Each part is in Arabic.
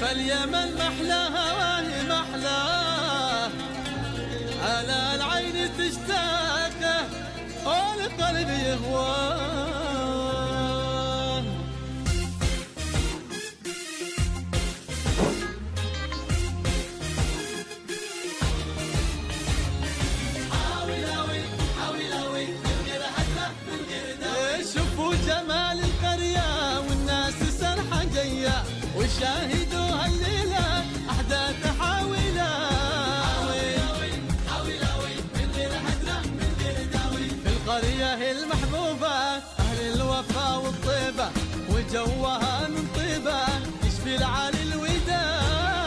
فاليمن محلاها وهي محلاه، على العين تشتاقه والقلب يهواه. شوفوا جمال القرية والناس سرحة جاية، وشاهدوا هالليلة أحداث حاولة. في القرية المحبوبة أهل الوفا والطيبة، وجوها من طيبة يشفي العالي الوداوي.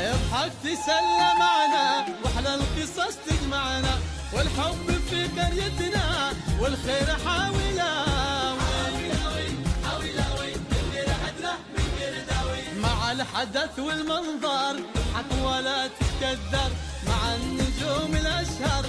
اضحك تسلى معنا واحلى القصص تجمعنا، والحب في قريتنا والخير حاوله. مع الحدث والمنظر تضحك ولا تتكدر، مع النجوم الاشهر